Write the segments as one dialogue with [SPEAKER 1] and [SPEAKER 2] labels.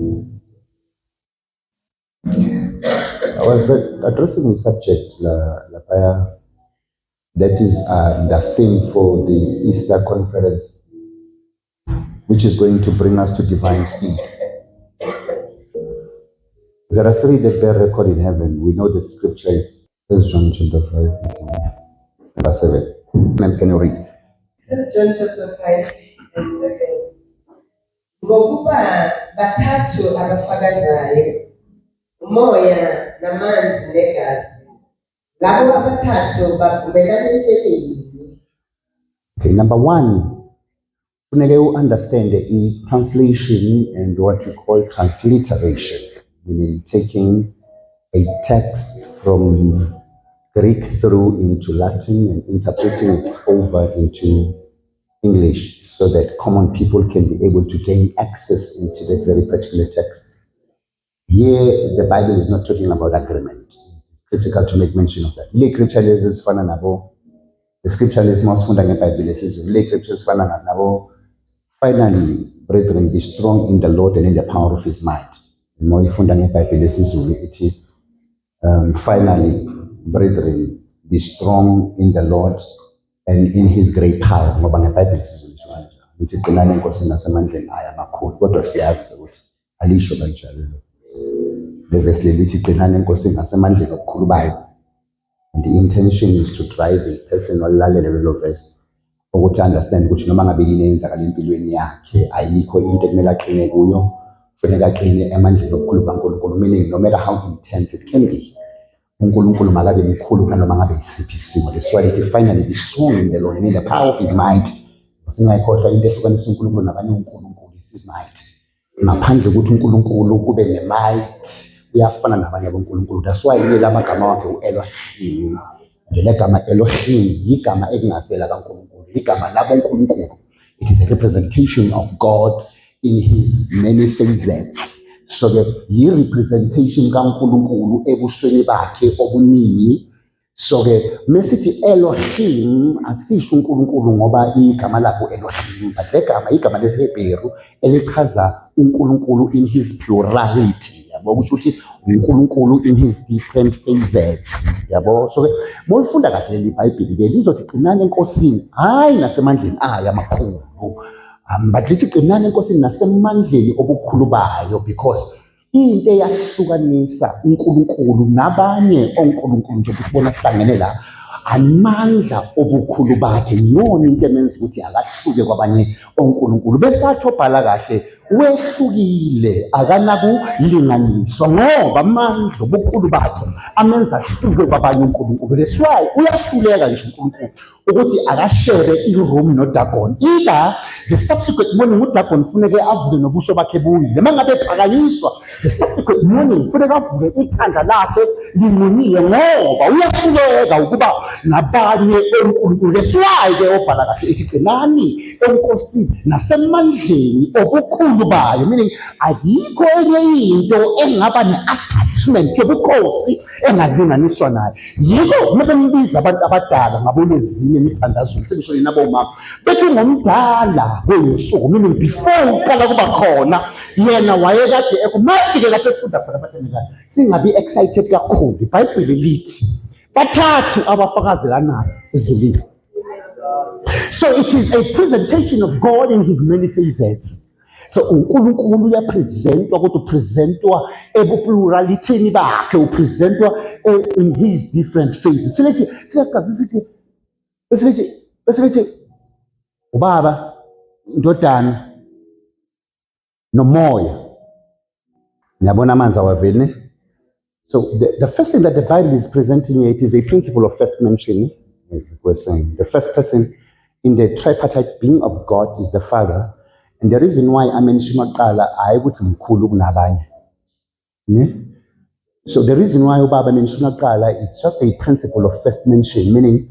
[SPEAKER 1] I was addressing the subject that is the theme for the Easter conference, which is going to bring us to divine speed. There are three that bear record in heaven. We know that scripture is 1 John chapter 5, verse 7. And can you read?
[SPEAKER 2] 1 John chapter 5, verse 7. Ngokuba bathathu abafakazayo, umoya namanzi negazi, labo abathathu bavumelana empeleni.
[SPEAKER 1] Okay, number one, you understand the translation and what we call transliteration, meaning taking a text from Greek through into Latin and interpreting it over into English so that common people can be able to gain access into that very particular text. Here, the Bible is not talking about agreement. It's critical to make mention of that. Le scripture is fana nabo. The scripture is most fundamental Bible says le scripture is fana nabo. Finally, brethren, be strong in the Lord and in the power of His might. More fundamental Bible says finally, brethren, be strong in the Lord and in His great power. Ngoba ngeBhayibheli sizwiswa kanje ukuthi qinani enkosini nasemandleni aya amakhulu, kodwa siyazi ukuthi alisho kanjalo. The verse lithi qinani enkosini nasemandleni obukhulu bayo. And the intention is to drive a person olalele lelo verse ukuthi understand ukuthi noma ngabe yini eyenzakala empilweni yakhe ayikho into ekumele aqine kuyo, kufanele aqine emandleni obukhulu kaNkulunkulu, meaning no matter how intense it can be, uNkulunkulu makabe mkhulu kanoma ngabe isiphi isimo. That's why it finally be strong in the Lord and in the power of His might. Singayikhohlwa into ehlukanisa uNkulunkulu nabanye uNkulunkulu is His might. Ngaphandle ukuthi uNkulunkulu kube ne-might, uyafana nabanye abonkulunkulu. That's why ile lamagama wakhe uElohim. Leli gama Elohim igama ekungasela kaNkulunkulu, igama labonkulunkulu. It is a representation of God in His many facets. So the representation kaNkulunkulu ebusweni bakhe obuningi. So the message Elohim asisho uNkulunkulu ngoba igama lakho Elohim, but le gama igama lesiHebheru elichaza uNkulunkulu in His plurality. Yabo kusho ukuthi uNkulunkulu in His different facets. Yabo so molifunda kahle leli iBhayibheli ke lizothi qinani enkosini hayi nasemandleni aya amakhulu. But lithi qinani enkosini nasemandleni obukhulu bayo, because into eyahlukanisa uNkulunkulu nabanye onkulunkulu nje sibona sihlangene la amandla obukhulu bakhe yona into emenza ukuthi akahluke kwabanye onkulunkulu. Besathi obhala kahle wehlukile akanakulinganiswa ngoba amandla obukhulu bakhe amenza ahluke kwabanye onkulunkulu. That's why uyahluleka nje uNkulunkulu ukuthi akashere iroom noDagon. Ila the subsequent morning uDagon kufuneke avuke nobuso bakhe buyile. Mangabe ephakanyiswa the subsequent morning kufuneke avuke ikhanda lakhe linqunyiwe ngoba uyahluleka ukuba nabanye onkulunkulu. That's why ke obhala kahle ethi qinani enkosini nasemandleni obukhulu bayo, meaning ayikho enye into engaba ne-attachment yobukhosi engalinganiswa nayo. Yiko mebembiza abantu abadala ngabolezini emithandazweni sebishoni nabomama bethi ngomdala kweyosuku, meaning before uqala kuba khona yena wayekade manje ke lapho esifunda khona bathandekayo singabi excited kakhulu. iBhayibheli lithi bathathu abafakazelanayo ezulwini. So it is a presentation of God in His many facets. So uNkulunkulu uyapresentwa kodwa upresentwa ebupluralithini bakhe, upresentwa in His different phases. Silethi ubaba, indodana nomoya. Niyabona amanzi awaveli ne? So the first thing that the Bible is presenting here, it is a principle of first mention. We're saying the first person in the tripartite being of God is the Father, and the reason why I mention maqala ayikuthi mkhulu kunabanye. So the reason why ubaba mention maqala is just a principle of first mention, meaning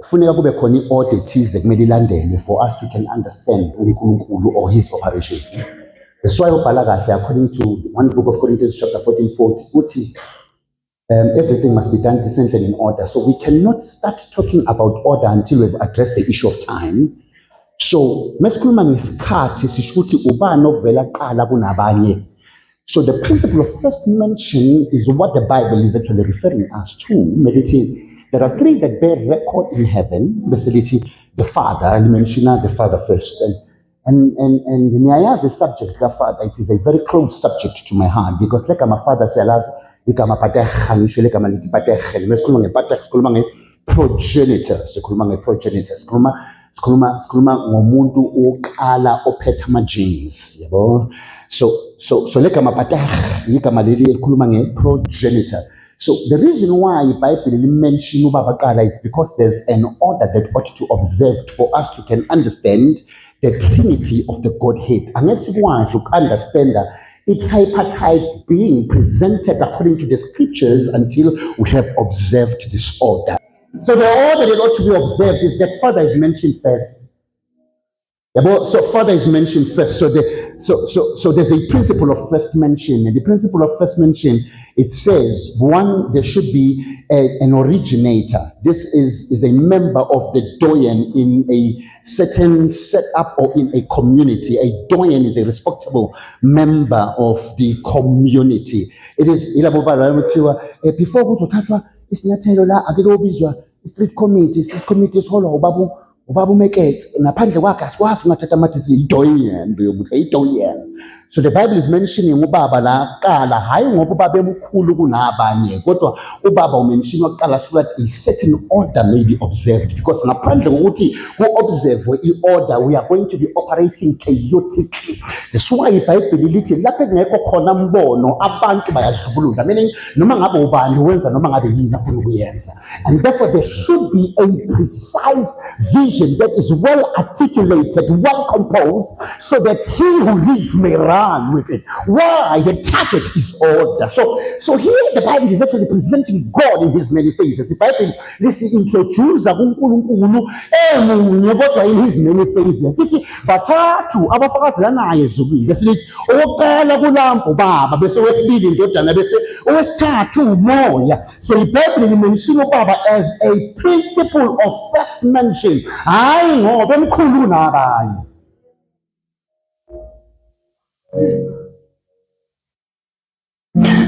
[SPEAKER 1] kufuneka kube khona iorder ethize kumele ilandelwe for us to can understand uNkulunkulu or His operations. That's why ubhala kahle according to 1 book of Corinthians chapter 14:40 uthi everything must be done decently and in order. So we cannot start talking about order until we've addressed the issue of time. So mesikhuluma ngesikhathi sisho ukuthi ubani ovela qala kunabanye So the principle of first mention is what the Bible is actually referring us to. Meditate. There are three that bear record in heaven. Basically, the Father, and mention the Father first. And the subject, the Father, it is a very close subject to my heart because like my father says, ikama paterha ngisho lekama lithi paterha mesikhuluma ngepaterha sikhuluma ngeprogenitor sikhuluma ngomuntu oqala ophethe ama-genes yabo so lekama paterha igama leli elikhuluma ngeprogenitor. So the reason why iBhayibheli limention ubaba qala it's because there's an order that ought to observe for us to can understand the Trinity of the Godhead. Unless you want to understand its tripartite being presented according to the scriptures until we have observed this order. So the order that ought to be observed is that Father is mentioned first. So Father is mentioned first. So there's a principle of first mention, and the principle of first mention, it says one, there should be an originator. This is a member of the doyen in a certain setup or in a community. A doyen is a respectable member of the community. It is before kuzothathwa isinyathelo la akelobizwa street committees hola ubaba umekethe ngaphandle kwakhe asikwazi ungathatha amathi idoyen idoyen. So the Bible is mentioning ubaba la qala hayi ngoba ubaba emkhulu kunabanye kodwa ubaba umention waqala so that a certain order may be observed because ngaphandle kokuthi ku-observe i-order we are going to be operating chaotically. That's why iBhayibheli lithi lapho kungekho khona mbono abantu bayadlubuluza, meaning noma ngabe ubani wenza noma ngabe yini afuna ukuyenza, and therefore there should be a precise vision that is well articulated, well composed, so that he who leads may run with it. Why? The target is order. So here the Bible is actually presenting God in his many faces. The Bible introduces uNkulunkulu emunye kodwa in his many faces. Lithi bathathu abafakazi lana ezulwini. Bese lithi oqala kulampo baba bese wesibili indodana bese owesithathu umoya. So the Bible limention ubaba as a principle of first mention. Hayi ngoba emkhulu nabanye.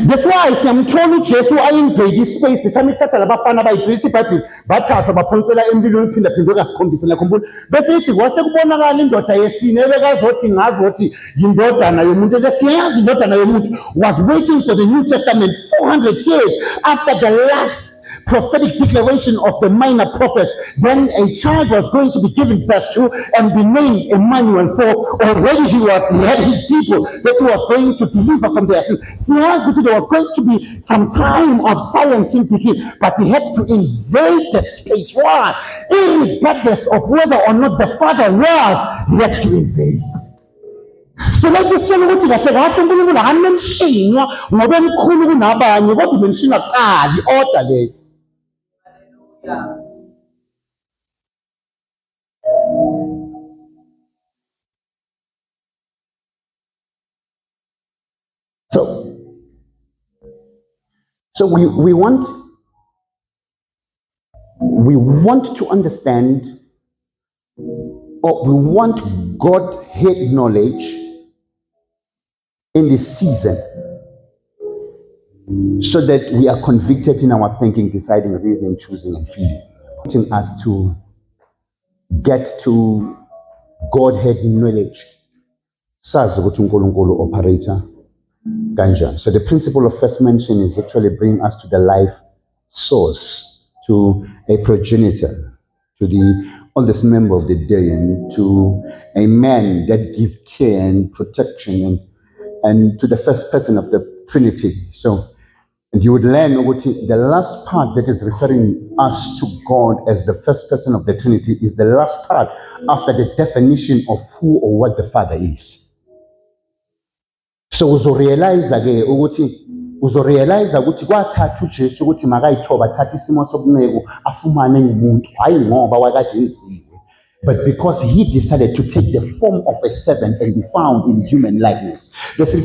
[SPEAKER 1] That's why siyamthola uJesu ayinvade ispace the time ithatha labafana abayi-3 iBhayibheli bathathwa baphonsela emlilweni phinda kasikhombisa nakhumbula bese ithi kwase kubonakala indoda yesine ebekazothi ngazothi yindodana yomuntu lesiyazi indodana yomuntu was waiting for the New Testament 400 years after the last prophetic declaration of the minor prophets. Then a child was going to be given birth to and be named Emmanuel, for already he had his people that he was going to deliver from their sin. There was going to be some time of silence in between, but he had to invade the space. Why? Regardless of whether or not the father was, he had to invade. So like this ukuthi kahle kahle uNkulunkulu anenshinwa ngoba emkhulu kunabanye kodwa umenshina qali order le. So we want to understand, or we want Godhead knowledge in this season, so that we are convicted in our thinking, deciding, reasoning, choosing, and feeling. Wanting us to get to Godhead knowledge. Sazi ukuthi uNkulunkulu operator kanjani. So the principle of first mention is actually bringing us to the life source, to a progenitor, to the oldest member of the Dayan, to a man that gives care and protection, and to the first person of the Trinity. So, and you would learn the last part that is referring us to God as the first person of the Trinity is the last part after the definition of who or what the Father is. So uzorealize ukuthi kwathatha uJesu ukuthi makayithoba thatha isimo sobunceku afumane ngumuntu hayi ngoba wakade enziwe. But because he decided to take the form of a servant and be found in human likeness, meaning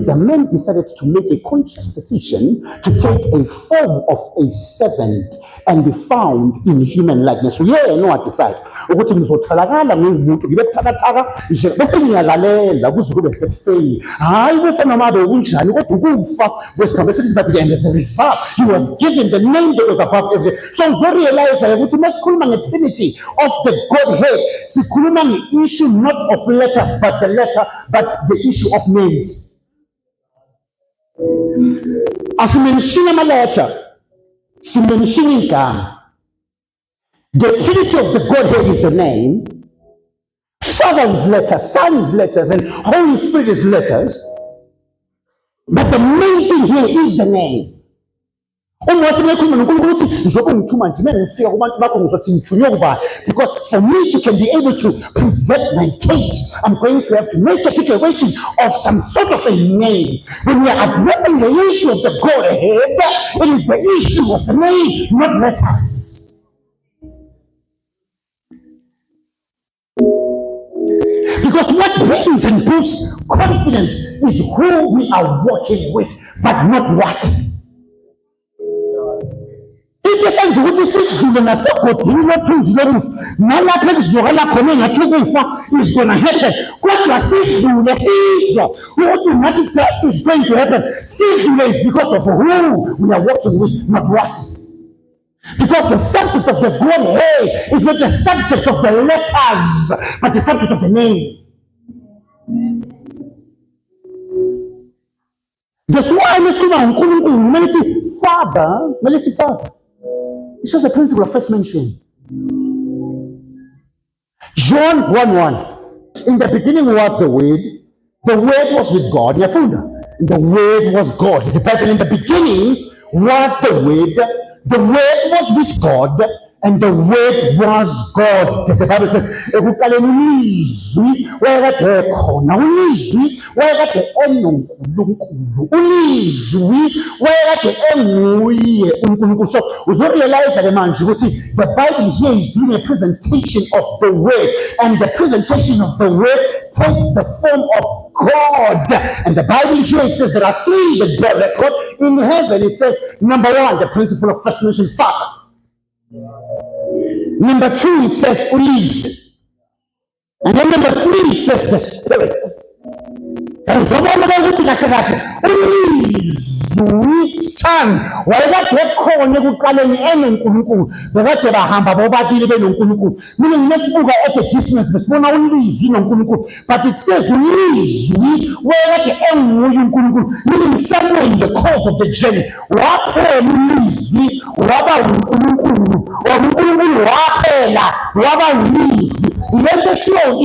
[SPEAKER 1] the man decided to make a conscious decision to take a form of a servant and be found in human likeness. Yeah, no, I decide. Ukuthi ngizothalakala ngumuntu ngibe buthakathaka nje bese ngiyalalela kuze kube sekuseni. Hayi bese noma bekunjani kodwa ukufa kwesikhamba esithi bathi and as a result he was given the name that was above everything. So realize ukuthi masikhuluma nge-Trinity of the Godhead sikhuluma nge-issue not of letters but the issue of names. Asimenshini ama-letter, simenshini igama. The Trinity of the Godhead is the name, Father is letters, Son is letters, and Holy Spirit is letters. But the main thing here is the name. Because for me to be able to present my case, I'm going to have to make a declaration of some sort of a name. When we are addressing the issue of the Godhead, it is the issue of the name, not letters. Because what brings and boosts confidence is who we are working with, but not what. Isenze ukuthi sidlule nasegodini lothunzi lokufa nalapho ekuzokala khona engathi ukufa is gonna happen kodwa sidlule sizwa ukuthi nathi that is going to happen. Sidlule is because of who we are working with, not what. Because the subject of the Godhead is not the subject of the letters but the subject of the name. That's why let's come on Father. It's just a principle of first mention. John 1:1. In the beginning was the Word was with God. And the Word was God. The Bible, in the beginning was the Word was with God, and the Word was God. The Bible says, so we realize that the Bible here is doing a presentation of the Word, and the presentation of the Word takes the form of God. And the Bible here, it says there are three that God record. In heaven, it says, number one, the principle of first mention, Father. Number two, it says Ulizwi. And then number three, it says the Spirit. And Ulizwi, Son. Wayekade ekhona ekuqaleni eNkulunkulu. Bekade bahamba bobabili benoNkulunkulu. Meaning mesibuka at a distance besibona Ulizwi noNkulunkulu. But it says Ulizwi wayekade enguye uNkulunkulu. Meaning somewhere in the course of the journey waphela Ulizwi waba uNkulunkulu. uNkulunkulu waphela waba Ulizwi. Let us show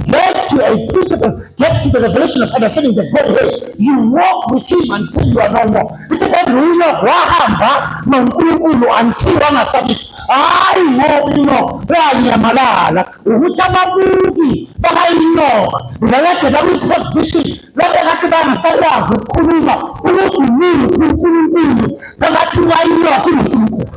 [SPEAKER 1] get to a principle, get to the revelation of understanding the Godhead. You walk with Him until you are no more. It's about wahamba noNkulunkulu until wangasabithi. Hayi ngoba wanyamalala ukuthi ababuki bakayinoka nalade bakwi-position labekade bangasakwazi ukukhuluma ukuthi yini uNkulunkulu phakathi kwayinoka uNkulunkulu.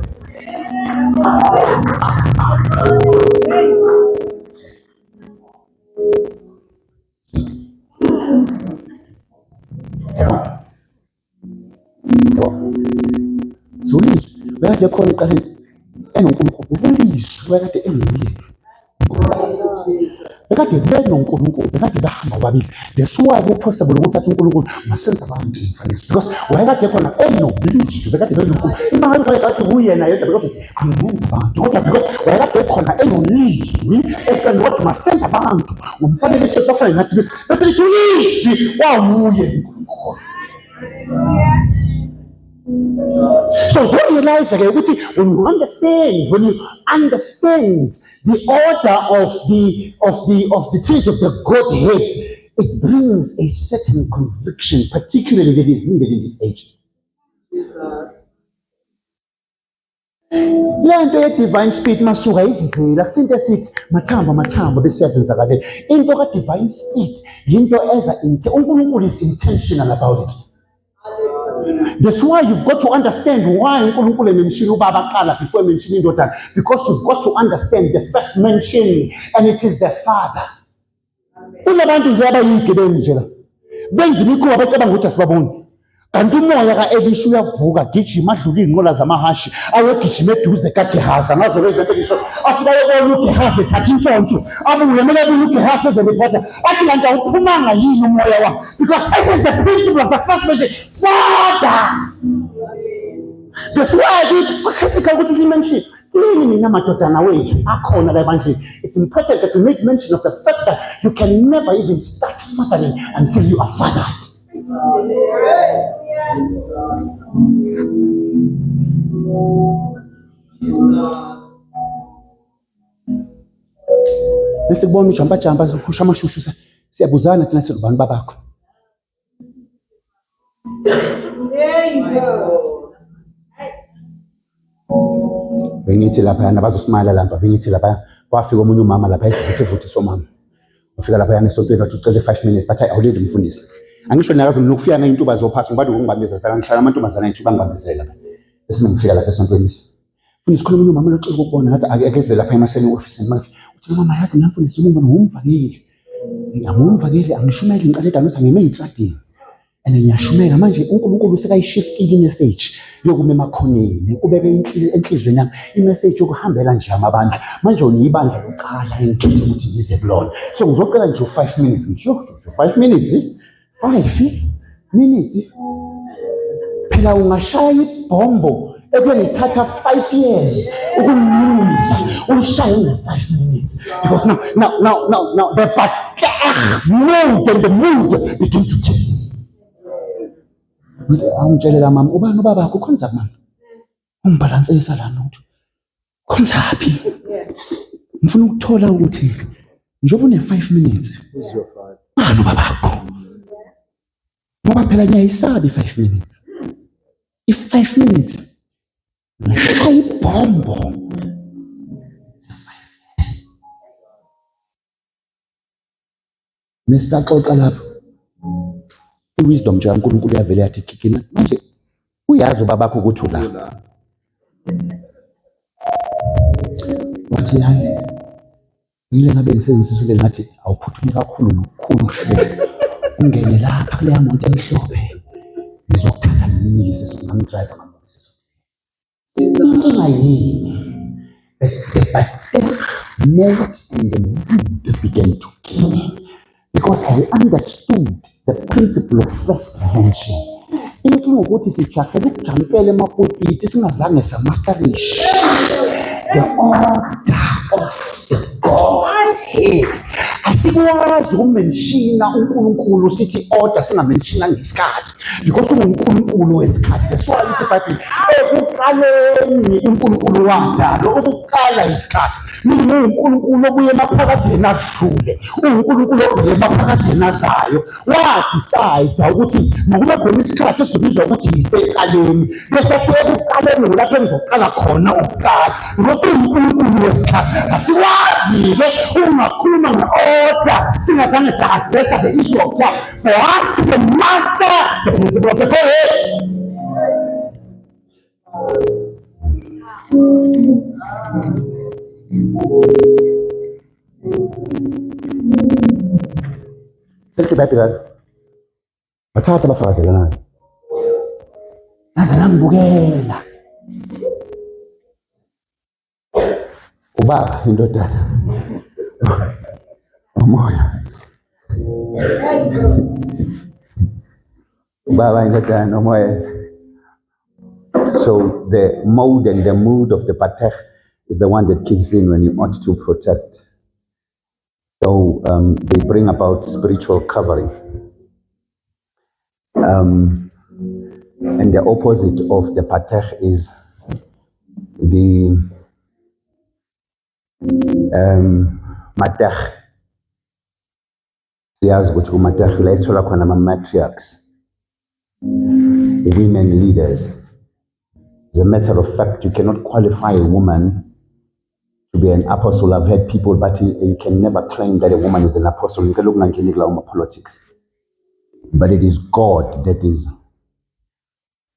[SPEAKER 1] So Ulizwi bekade khona eqaleni enoNkulunkulu. Ulizwi bekade enguye. Bekade benoNkulunkulu, bekade bahamba babili. That's why possible ukuthi athi uNkulunkulu masenze abantu imfanisi, because wayekade khona enolizwi, bekade benoNkulunkulu. Imali wayekade kuyena yedwa because angenza abantu, kodwa because wayekade khona enolizwi eqala ukuthi masenze abantu ngomfanekiso bafana nathi bese lithi ulizwi wawuye uNkulunkulu. So realize when you understand the order of the Trinity of the Godhead, it brings a certain conviction, particularly that is needed in this age. Lento ye-divine speed masuka izizila kusinto esithi mathamba besiyazenzakalela. Into ka-divine speed yinto eza uNkulunkulu is intentional about it. That's why you've got to understand why uNkulunkulu emention ubaba kuqala before mentioning indodana, because you've got to understand the first mention, and it is the father. Kunabantu nje abayigebengu nje la benza imikhuba bacabanga ukuthi asibaboni, kanti umoya ka-Elisha uyavuka gijima adlula iy'nqola zamahashi ayogijima eduze kaGehazi. Ngazo lezo zinto ngisho afike ayobona uGehazi ethatha intshontsho abuye mele abone uGehazi ezoliphatha athi kanti awuphumanga yini umoya wami, because it is the principle of the first mention, father. That's why critical ukuthi simention ini mina madodana wethu akhona la ebandleni. It's important that we make mention of the fact that you can never even start fathering until you are fathered. Bese kubona ujamba ukhusha amashushu siyabuzana thina silubani babakho. Bengithi lapha nabazosimala lapha, bengithi lapha wafika omunye umama lapha esiphethe somama. Ufika lapha esontweni wathi ucele 5 minutes but awulindi mfundisi. Angisho nakaze mina ukufika ngeintuba zophasa ngibade ukungibambezela phela ngihlala amantombazana ethu bangibambezela lapha. Bese ngifika lapha esontweni. Mfundisi khona omunye umama locela ukubona ngathi akeze lapha emaseni office manje. Uthi mama yazi mina mfundisi umuntu ngumvakeli. Ngiyamumvakeli angishumele ngiqaleda nothi angime ngitrading. And ngiyashumela manje uNkulunkulu sekayishiftile imessage yokume emakhoneni kubeka enhlizweni yami imessage yokuhambela nje abantu manje uniyibandla lokuqala engikhethe ukuthi ngize kulona, so ngizocela nje 5 minutes. Ngisho 5 minutes 5 minutes phela ungashaya ibhombo ekuyengithatha 5 years ukulungisa ulishaya in 5 minutes, because now the mood and the mood begin to change. Angitshelela mama ubani ubaba wakho khonza mama ungibalansisa la notho khonzaphi, ngifuna ukuthola ukuthi njengoba une 5 minutes ubani ubaba wakho, ngoba phela ngiyayisabi 5 minutes. If 5 minutes ngishaya ibhombo mesaxoxa lapho wisdom nje uNkulunkulu yavele yathi kikina manje uyazi ubabakho ukuthi ula wathi hayi ngile ngabe ngisenzisule ngathi awuphuthume kakhulu nokukhulu ushebele ungene lapha kuleya monto emhlophe ngizokuthatha ngimyise sokungamdrive ngamuse inkinga yini moved and the mood began to kill him because I understood the principle of first mention. Inkinga ukuthi sijahele ukujampela emapulpiti singazange samasterish the order of the Godhead. Asikwazi ukumenshina uNkulunkulu sithi order singamenshina ngesikhathi, because uNkulunkulu wesikhathi. That's why lithi iBhayibheli ekuqaleni uNkulunkulu wadala, ukuqala isikhathi. Mina uNkulunkulu obuye emaphakadeni adlule, uNkulunkulu obuye emaphakadeni azayo, wadecide ukuthi makube khona isikhathi esibizwa ukuthi yiseqaleni. Bese ekuqaleni kulapho engizoqala khona ukuqala, because uNkulunkulu wesikhathi. Asikwazi-ke ungakhuluma nge-order singazange sa-addressa the issue of time for us to master the principle of the Godhead. Sethi iBhayibheli bathatha abafakazela nazo naze nangibukela ubaba indodana umoya ubaba indodana umoya. So the mode and the mood of the patech is the one that kicks in when you ought to protect. So they bring about spiritual covering. And the opposite of the patech is the matech. Siyazi ukuthi kumatech la isithola khona ama-matriarchs, women leaders. As a matter of fact, you cannot qualify a woman to be an apostle. I've heard people, but you can never claim that a woman is an apostle. You can look at politics. But it is God that is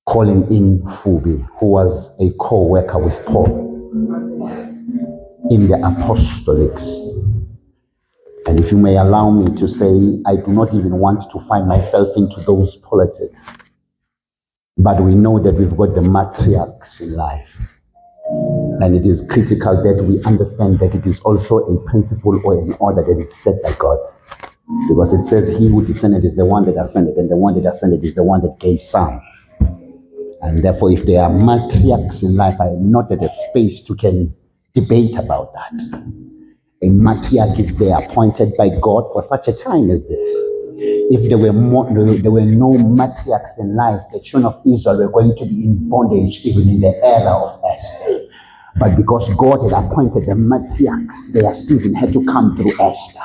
[SPEAKER 1] calling in Phoebe, who was a co-worker with Paul in the apostolics. And if you may allow me to say, I do not even want to find myself into those politics. But we know that we've got the matriarchs in life. And it is critical that we understand that it is also a principle or an order that is set by God. Because it says he who descended is the one that ascended, and the one that ascended is the one that gave some. And therefore, if there are matriarchs in life, I am not at a space to can debate about that. A matriarch is there appointed by God for such a time as this. If there were no matriarchs in life, the children of Israel were going to be in bondage even in the era of Esther. But because God had appointed the matriarchs, their season had to come through Esther.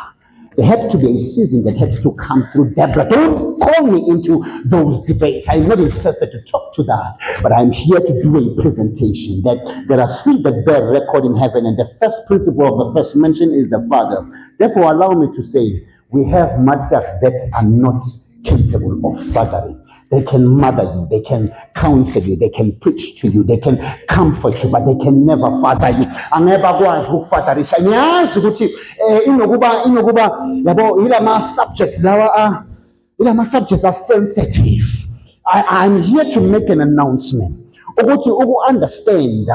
[SPEAKER 1] There had to be a season that had to come through Deborah. Don't call me into those debates. I'm not interested to talk to that. But I'm here to do a presentation that there are three that bear record in heaven. And the first principle of the first mention is the Father. Therefore, allow me to say, we have matriarchs that are not capable of fathering. They can mother you, they can counsel you, they can preach to you, they can comfort you, but they can never father you. Angekwazi ukufatherisha. Ngiyazi ukuthi inokuba yabo ilama subjects lawa ilama subjects are sensitive. I'm here to make an announcement. Ukuthi understand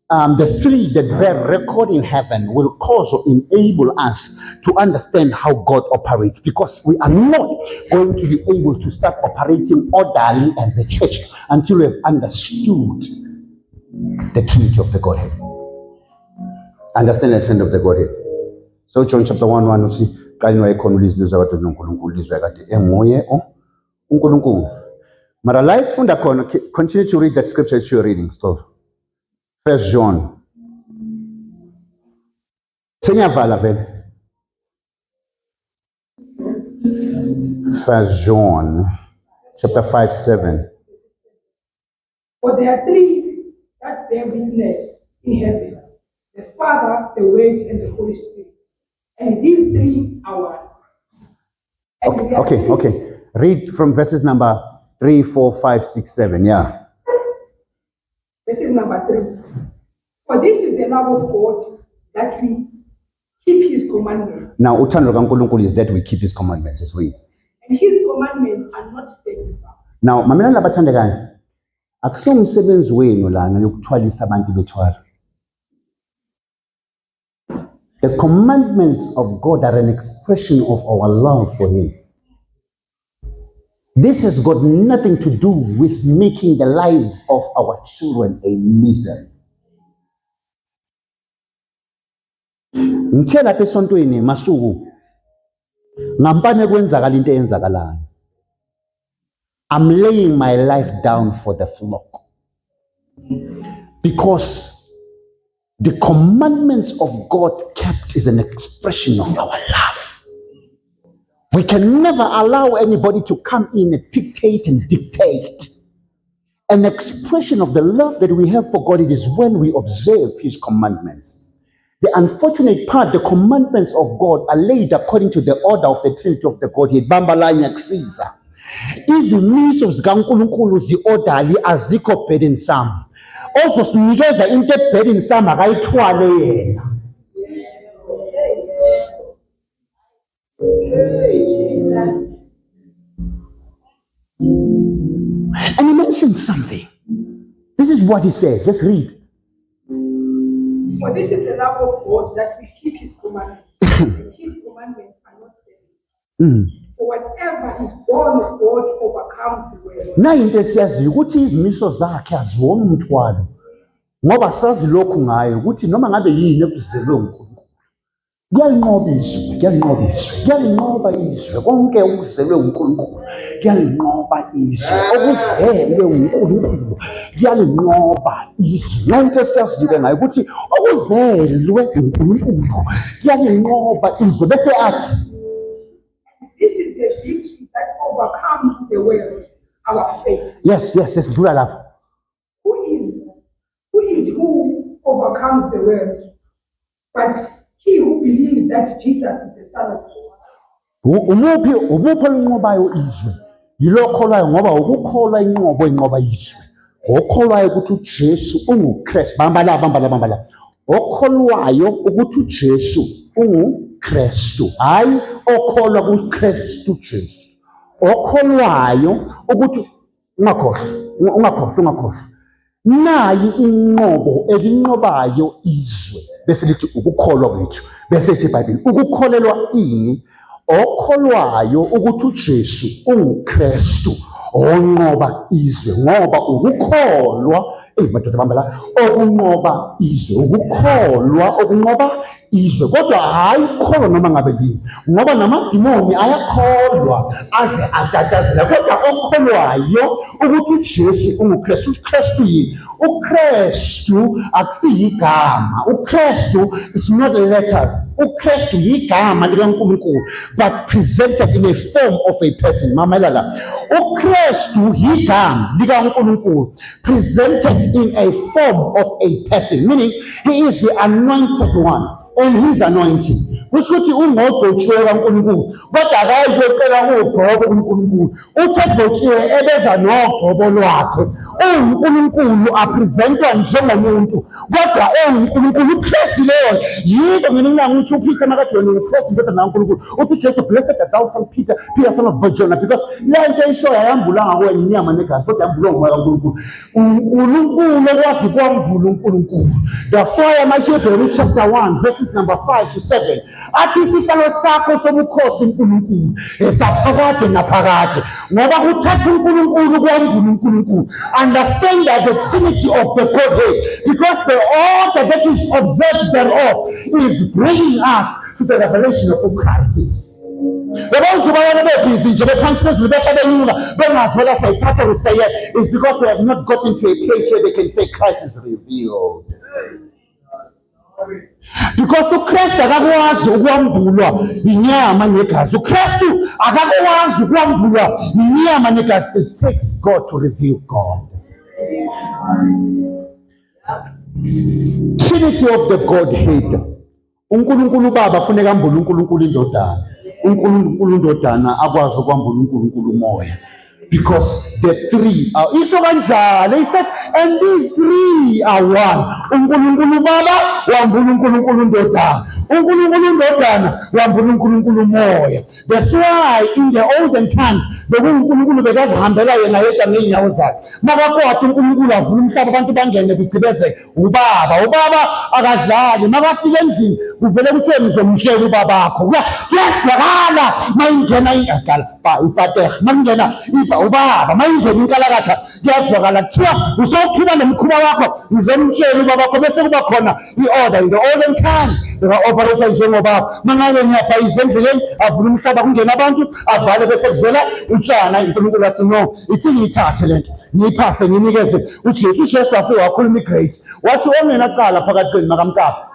[SPEAKER 1] the three that bear record in heaven will cause or enable us to understand how God operates, because we are not going to be able to start operating orderly as the church until we have understood the Trinity of the Godhead. Understand the Trinity of the Godhead. So John chapter 1:1 uthi qali wayekhona ulizwi lizakade uNkulunkulu ulizwe kade enguye uNkulunkulu. Mara la isifunda khona, continue to read that scripture that you're reading, Stove. 1 John. Senyavala vele. 1 John chapter 5:7.
[SPEAKER 2] For there are three that bear witness in heaven: the Father, the Word, and the Holy Spirit. And these three are one.
[SPEAKER 1] Okay. Read from verses number 3, 4, 5, 6, 7. Yeah.
[SPEAKER 2] This is number 3. For this is the love of God, that we keep his commandments.
[SPEAKER 1] Now, uthando kaNkulunkulu is that we keep his commandments. Let's read.
[SPEAKER 2] And his commandments are not burdensome.
[SPEAKER 1] Now, mamela labathandekayo, akusiyo umsebenzi wenu lana yokuthwalisa abantu bethwala. The commandments of God are an expression of our love for him. This has got nothing to do with making the lives of our children a misery. Ngitshela lapha esontweni masuku ngampane kwenzakala into eyenzakalayo. I'm laying my life down for the flock, because the commandments of God kept is an expression of our love. We can never allow anybody to come in and dictate and dictate. An expression of the love that we have for God, it is when we observe his commandments. The unfortunate part, the commandments of God are laid according to the order of the Trinity of the Godhead. Bambalanya kusiza. Izimiso zikaNkulunkulu zi-orderly azikho burdensome. Also sinikeza into eburdensome akayithwale yena. And he mentioned something. This is what he says. Let's read.
[SPEAKER 2] For this is the love of God, that we keep his commandments. And his commandments are not burdensome. For whatever is born of God overcomes the world.
[SPEAKER 1] Na into esiyaziyo ukuthi izimiso zakhe aziwona umthwalo. Ngoba sazi lokhu ngayo ukuthi noma ngabe yini ekuzelwe uNkulunkulu. Kuyalinqoba izwe konke okuzelwe uNkulunkulu. Kuyalinqoba izwe okuzelwe uNkulunkulu. Kuyalinqoba izwe. Na into esiyaziyo ngayo ukuthi okuzelwe uNkulunkulu kuyalinqoba izwe bese athi
[SPEAKER 2] this is the victory that overcomes the world, our faith.
[SPEAKER 1] Yes, dlula lapho.
[SPEAKER 2] Who overcomes the world? But he who believes that Jesus is the Son of God.
[SPEAKER 1] Umuphi olinqobayo izwe? yilo okholwayo ngoba ukukholwa inqobo inqoba izwe. Okholwayo ukuthi uJesu unguKristu, bamba la. Okholwayo ukuthi uJesu unguKristu, hayi okholwa kuKristu Jesu. Okholwayo ukuthi ungakhohlwa. Nayi inqobo elinqobayo izwe, bese lithi ukukholwa kwethu, bese lithi iBhayibheli ukukholelwa ini? Okholwayo ukuthi uJesu unguKristu onqoba izwe, ngoba ukukholwa madoda bamba la, okunqoba izwe, ukukholwa okunqoba izwe, kodwa hayi ukukholwa noma ngabe yini, ngoba namadimoni ayakholwa aze atatazela, kodwa okholwayo ukuthi uJesu unguKristu. uKristu yini? uKristu akusiyigama. uKristu, it's not letters. uKristu yigama likaNkulunkulu, but presented in a form of a person. Mamela la, uKristu yigama likaNkulunkulu presented in a form of a person, meaning he is the anointed one and his anointing. Kusho ukuthi ungoGcotshiwe kaNkulunkulu, kodwa akayi kuyocela uGcobo kuNkulunkulu. Uthi eGcotshiwe ebeza noGcobo lwakhe. uNkulunkulu apresentwa njengomuntu, kodwa uNkulunkulu. uKristu leyo yinto ngelinye ngithi uPeter makathi wena uKristu indodana kaNkulunkulu, uthi uJesu, blessed art thou son Peter, Peter son of Jonah, because le nto eshoyo ayambulanga kuwena inyama negazi, kodwa yambulwa ngumoya kaNkulunkulu. uNkulunkulu ekwazi kwambula uNkulunkulu. That's why amaHebrew chapter 1 verses number 5 to 7 athi isihlalo sakho sobukhosi uNkulunkulu esaphakade naphakade, ngoba kuthatha uNkulunkulu kwambula uNkulunkulu. Understand that the Trinity of the Godhead, because the order that is observed thereof is bringing us to the revelation of who Christ is. Abantu bayana bebhizi nje bephansi phezulu beqabenyuka bengazi whether sayithatha we say it, is because we have not gotten to a place where they can say Christ is revealed. Because uKristu akakwazi ukwambulwa inyama negazi. uKristu akakwazi ukwambulwa inyama negazi. It takes God to reveal God. Trinity of the Godhead. uNkulunkulu Baba funeka ambule uNkulunkulu Indodana. uNkulunkulu Indodana akwazi ukwambula uNkulunkulu Moya. Because the three are isho kanjalo. He says, and these three are one. uNkulunkulu Baba wambula uNkulunkulu Indodana, uNkulunkulu Indodana wambula uNkulunkulu Moya. That's why in the olden times bekuNkulunkulu bekazihambela yena yedwa ngeenyawo zakhe. Makakwadi uNkulunkulu avula umhlaba abantu bangene kugcibezeke ubaba akadlali. Makafika endlini kuvele kuthiwe ngizomtshela ubabakho. Kuyaswakala mayingena ingagala ipateha, mangena ubaba mayingena inkalakatha kuyazwakala kuthiwa usawuqhuba nomkhuba wakho ngizomtshela ubabakho. Bese kuba khona i-order. In the olden times beka-operator njengobaba. Mangabe ngiyapha izendleleni avula umhlaba kungena abantu avale bese kuvela utshana. uNkulunkulu athi no, ithi ngiyithathe lento ngiyiphase nginikeze uJesu wafika wakhuluma igrace, wathi ongenaqala phakathi kwenu makamkapha,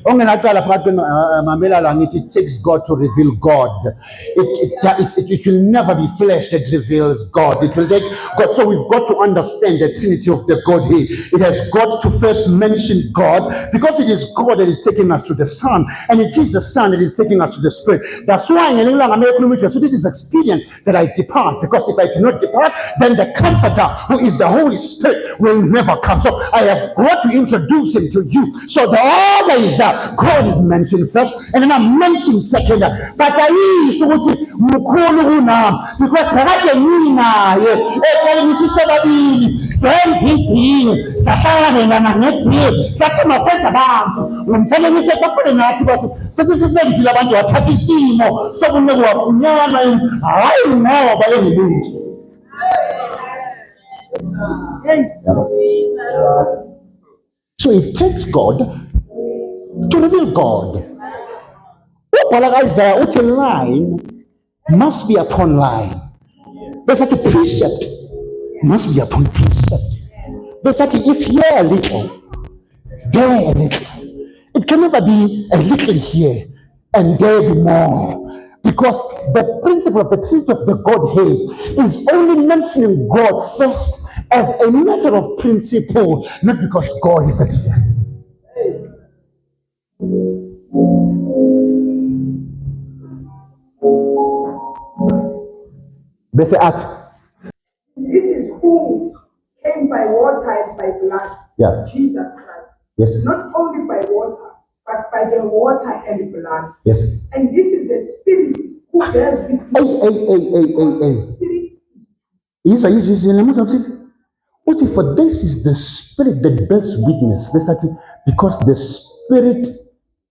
[SPEAKER 1] ongenaqala phakathi kwenu mamela la ngithi, it takes God to reveal God. It will never be flesh that reveals God. It will take God. So we've got to understand the Trinity of the Godhead. It has got to first mention God, because it is God that is taking us to the Son, and it is the Son that is taking us to the Spirit. That's why it is expedient that I depart, because if I do not depart, then the Comforter, who is the Holy Spirit, will never come. So I have got to introduce him to you. So the order is that God is mentioned first, and then I mention second. But I should mukulu kunami, because kade nginaye eqaleni sisobabili senze idini sahlangana ngedini sathi masenza abantu ngumfanekise bafune nathi base sethi sisebenzile abantu wathatha isimo sokunike wafunyana hayi ngoba engilungi. So it takes God to reveal God. Isaiah, uthi line must be upon line. There's such a precept must be upon precept. There's such if here a little, there a little. It can never be a little here and there be more. Because the principle of the Trinity of the Godhead is only mentioning God first as a matter of principle, not because God is the biggest. bese athi
[SPEAKER 2] this is who came by water and by blood,
[SPEAKER 1] Yeah.
[SPEAKER 2] Jesus Christ.
[SPEAKER 1] Yes.
[SPEAKER 2] Not only by water, but by the water and blood.
[SPEAKER 1] Yes.
[SPEAKER 2] And this is the Spirit who bears with you. The Spirit
[SPEAKER 1] Yizwa uthi for this is the Spirit that bears witness. Bese athi because the Spirit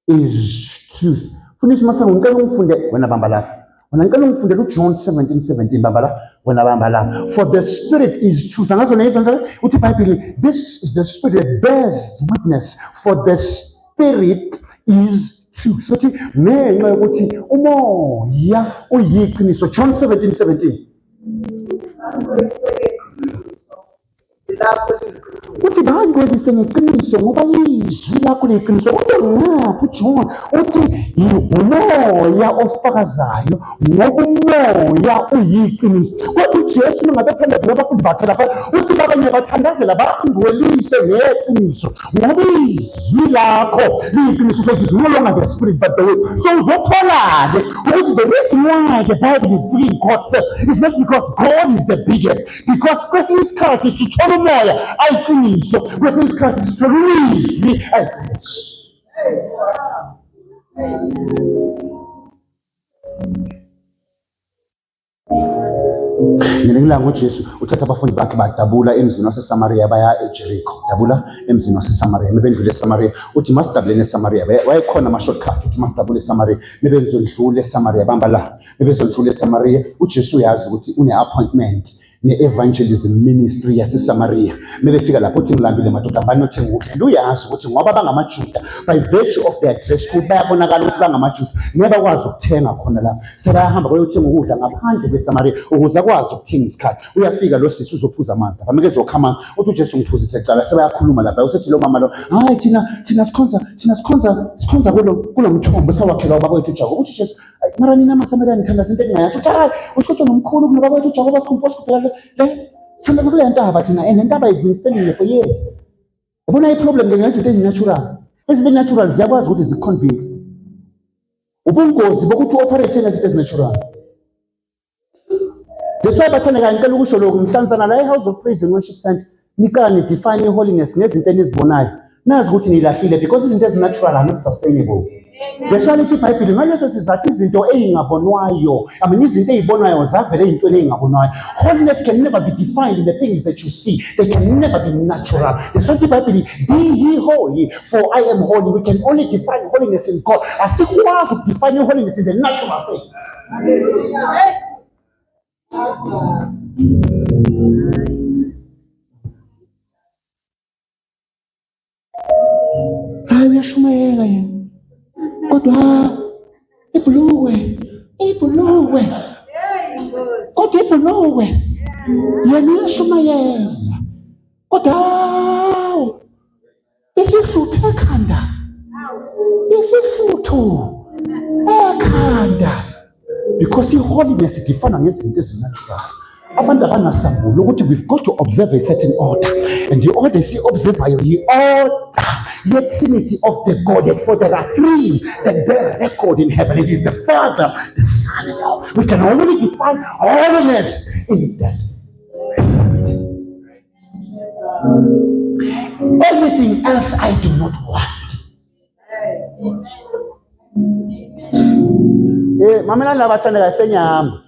[SPEAKER 1] is truth. Fundisa masango ngicela ungifunde wena bamba la. Wena ngicela ungifundele uJohn 17:17 bamba la. Wena bamba la. For the Spirit is truth. Angazo neyizwa njalo uthi iBhayibheli this is the Spirit that bears witness. For the Spirit is truth. Uthi ngenxa yokuthi umoya uyiqiniso. John 17:17. Uthi bayangcolise ngeqiniso ngoba izwi lakho liyiqiniso. Uthi ngaphi uJohn uthi umoya ofakazayo ngoba umoya uyiqiniso. Kodwa uJesu ngabe ethandazela abafundi bakhe lapha uthi abanye bathandazela bangcolise ngeqiniso ngoba izwi lakho liyiqiniso. So it is no longer the Spirit but the word. So uzophola-ke ukuthi the reason why the Bible is bringing God first is not because God is the biggest, because kwesinye isikhathi sithola umoya ayiqiniso, kwesinye isikhathi sithola izwi ayiqiniso. Ngelilanga uJesu uthatha abafundi bakhe badabula emzini waseSamaria baya eJericho. Dabula emzini waseSamaria. Mebendlule eSamaria uthi masidabuleni eSamaria. Wayekhona ama-shortcut uthi masidabule eSamaria. Mebezodlula eSamaria bamba la. Mebezodlula eSamaria uJesu uyazi ukuthi une-appointment ne-evangelism ministry yaseSamaria. Mebefika lapho uthi ngilambile madoda ngibani othenga ukudla. Uyazi ukuthi ngoba bangamaJuda by virtue of their dress code bayabonakala ukuthi bangamaJuda. Ngeke bakwazi ukuthenga khona la. Sebahamba bayothenga ukudla ngaphandle kweSamaria ukuze akwazi ukuthenga isikhathi. Uyafika lo sisi uzophuza amanzi lapha mekezokha amanzi uthi uJesu ngiphuzise ecala sebayakhuluma lapha usethi lo mama lo hayi thina sikhonza kulo mthombo sawakhelwa ubaba wethu uJakobe. Uthi Jesu mara nina amaSamaria nithanda into engingayazi. Uthi hayi usho nomkhulu kunobaba wethu uJakobe sikhomposa le sithandaza kule ntaba thina and lentaba has been standing there for years. Yabona iproblem ngezinto ezinatural. Izinto natural ziyakwazi ukuthi ziconvince. Ubungozi bokuthi operate ngezinto ezinatural. That's why bathandeka ngicela ukusho lokho mhlanzana la eHouse of Praise and Worship Center nicala ni define holiness ngezinto enizibonayo. Nazi ukuthi nilahlile because izinto ezinatural are not sustainable. That's why lithi iBhayibheli ngaleso sizathu izinto eyingabonwayo. I mean izinto ezibonwayo zavela ezintweni ezingabonwayo. Holiness can never be defined in the things that you see. They can never be natural. That's why iBhayibheli be ye holy for I am holy. We can only define holiness in God. Asikwazi ukudefine holiness in the natural things. Hallelujah. Hayi uyashumayela yena kodwa ibhuluwe kodwa ibhuluwe yena uyashumayela kodwa isihluthu ekhanda because holiness ifana ngezinto ezinatural. Abantu abanasambulo ukuthi we've got to observe a certain order, and the order siyi-observayo yi-order ye-Trinity of the Godhead. For there are three that bear record in heaven. It is the Father, the Son, and the Holy. We can only define holiness in that. Anything else I do not want. Mamela laba bathandeka senyama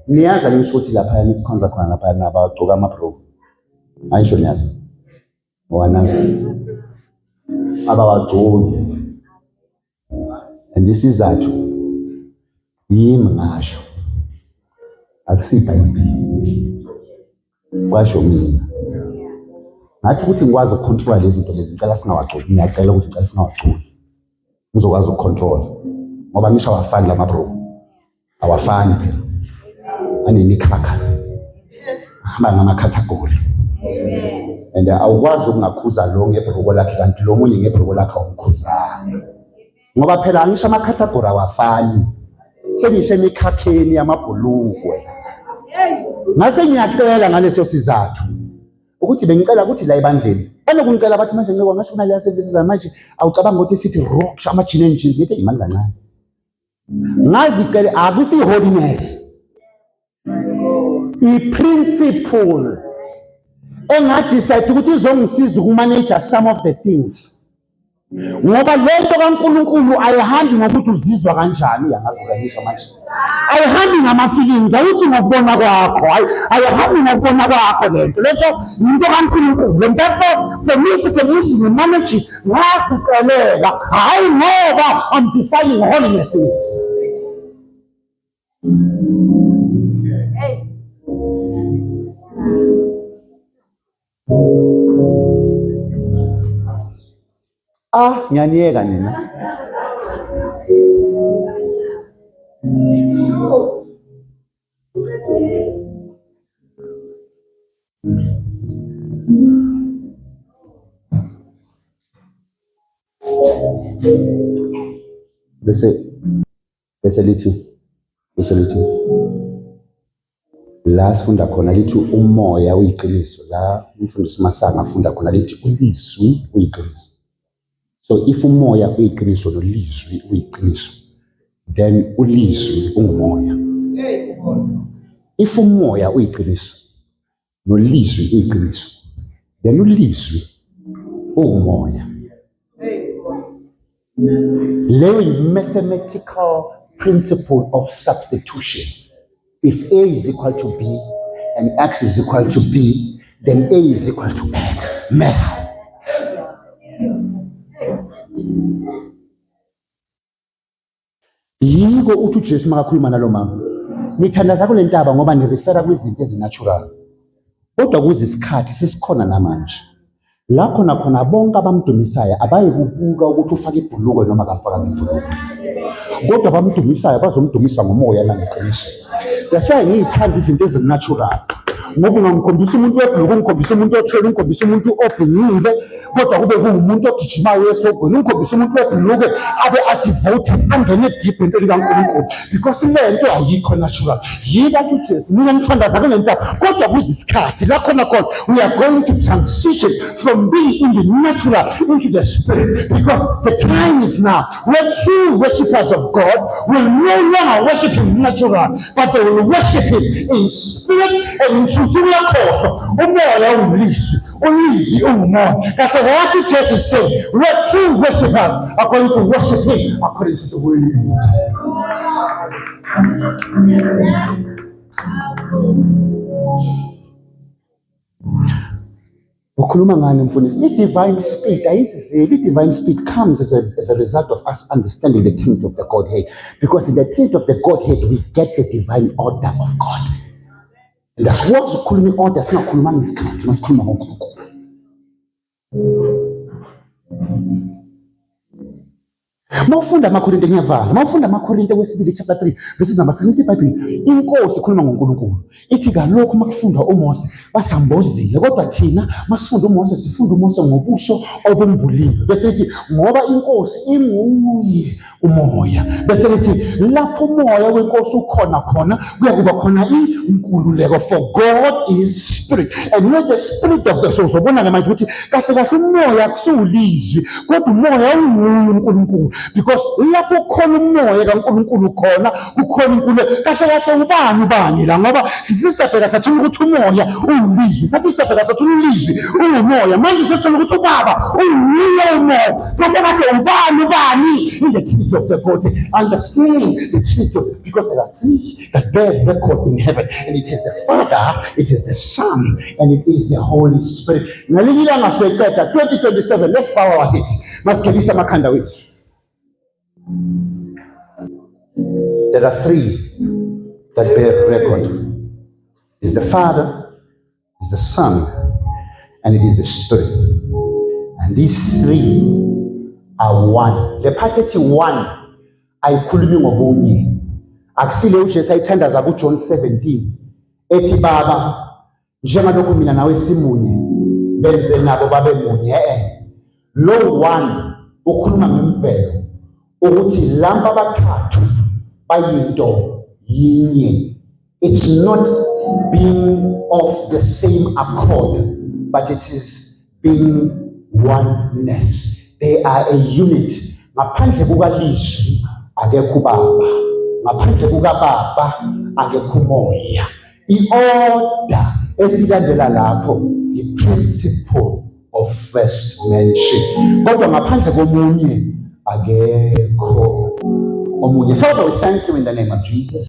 [SPEAKER 1] niyaza ngisho ukuthi lapha nisikhonza khona lapha nabagcoka amabhruku ayisho niyaza wanaza abawagcoki and isizathu yimi ngasho akusiBhayibheli kwasho mina ngathi ukuthi ngikwazi ukucontrol lezi zinto lezi ngicela singawagcoki. Ngiyacela ukuthi ngicela singawagcoki ngizokwazi ukucontrol ngoba ngisho awafani la mabhruku awafani phela anemikhakha hamba ngama-category and awukwazi ukungakhuza lo ngebhruko lakhe kanti lo munye ngebhruko lakhe awumkhuzanga ngoba phela angisho ama-category awafani sengisho emikhakheni yamabhulukwe. Ngase ngiyacela ngaleso sizathu ukuthi bengicela ukuthi la ebandleni banokungicela bathi manje ngeke ngasho kunale services manje awucabanga ukuthi sithi rock ama-jean and jeans ngithi imali kancane ngazicela akusi holiness i-principle engadecide ukuthi izongisiza ukumanage some of the things. Ngoba lento kaNkulunkulu ayihambi ngokuthi uzizwa kanjani, yangazokanisha manje. Ayihambi ngama-feelings, ayithi ngokubona kwakho, ayihambi ngokubona kwakho lento. Lento into kaNkulunkulu. And therefore, for me to be using the manage, ngakuqaleka, hayi ngoba I'm defining holiness in it. Ngiyaniyeka nina. Bese lithi la sifunda khona lithi umoya uyiqiniso, la umfundisi Masango afunda khona lithi ulizwi uyiqiniso. So if umoya uyiqiniso nolizwi uyiqiniso, then ulizwi ungumoya. If umoya uyiqiniso nolizwi uyiqiniso, then ulizwi ungumoya. Leyo yi-mathematical principle of substitution. If A is equal to B and X is equal to B, then A is equal to X. Math. Yiko uthi uJesu makakhuluma nalo mama, nithandaza kule ntaba ngoba nirefera kwizinto ezinatural. Kodwa kuze isikhathi sesikhona namanje la khona bonke abamdumisayo abaye kubuka ukuthi ufaka ibhulukwe noma akafaka ibhulukwe, kodwa abamdumisayo bazomdumisa ngomoya nangeqiniso. That's why ngiyithanda izinto ezinatural. Ngoba ungangikhombisa umuntu webhuluku, ungikhombisa umuntu othwele, ungikhombisa umuntu obhinile, kodwa kube kungumuntu ogijimayo esogwini, ungikhombisa umuntu webhuluku abe devoted, angene deep into likaNkulunkulu, because lento ayikho natural. Yikathi uJesu mina ngithandaza kule nto, kodwa kuze isikhathi la khona we are going to transition from being in the natural into the spirit, because the time is now where true worshippers of God will no longer worship him natural, but they will worship him in spirit and in truth. Umoya ulizwi, ulizwi ungumoya. That's what Jesus said. Where true worshippers are going to worship him according to the word. Ukhuluma ngani mfundisi? I-divine speed ayizizeli. I-divine speed comes as a result of us understanding the truth of the Godhead, because in the truth of the Godhead we get the divine order of God. And that's what ukhuluma order, singakhuluma ngesikhathi, masikhuluma ngoNkulunkulu. Mawufunda amaKorinte ngiyavala. Mawufunda amaKorinte wesibili chapter 3 verses number 6 iBhayibheli, inkosi ikhuluma ngoNkulunkulu. Ithi kalokho makufunda uMose basambozile, kodwa thina masifunda uMose sifunda uMose ngobuso obumbuliwe. Bese lithi ngoba inkosi inguye umoya. Bese lithi lapho umoya wenkosi ukhona kuyakuba khona inkululeko, for God is spirit, and when the spirit of the soul, sobona ke manje ukuthi kahle umoya akusulizwi, kodwa umoya unguye uNkulunkulu. Because lapho khona umoya kaNkulunkulu khona kukhona inkulumo. Kahle ubani la, ngoba sisisebheka sathi ukuthi umoya uyilizwi, sathi sisebheka sathi ulizwi ungumoya. Manje sesithola ukuthi ubaba uyilo umoya. Kahle ubani in the truth of the God. Understand the truth of, because there are three that bear record in heaven, and it is the Father, it is the Son, and it is the Holy Spirit. Nalilila ngasoyeketa 2027, let's bow our heads. Masikebisa makhanda wethu. There are three that bear record. It is the Father, it is the Son, and it is the Spirit. And these three are one. The part ethi one ayikhulumi ngobunye. Akusile uJesu ayithandaza kuJohn 17 ethi Baba, njengalokhu mina nawe simunye, benze nabo babe munye. Lo one ukhuluma ngemvelo ukuthi lamba bathathu bayinto yinye. It's not being of the same accord, but it is being oneness. They are a unit. Ngaphandle kukalizwi akekho Baba, ngaphandle kukaBaba akekho umoya. I-order esilandela lapho i-principle of first mention. Kodwa ngaphandle komunye akekho omunye. Father, we thank you in the name of Jesus.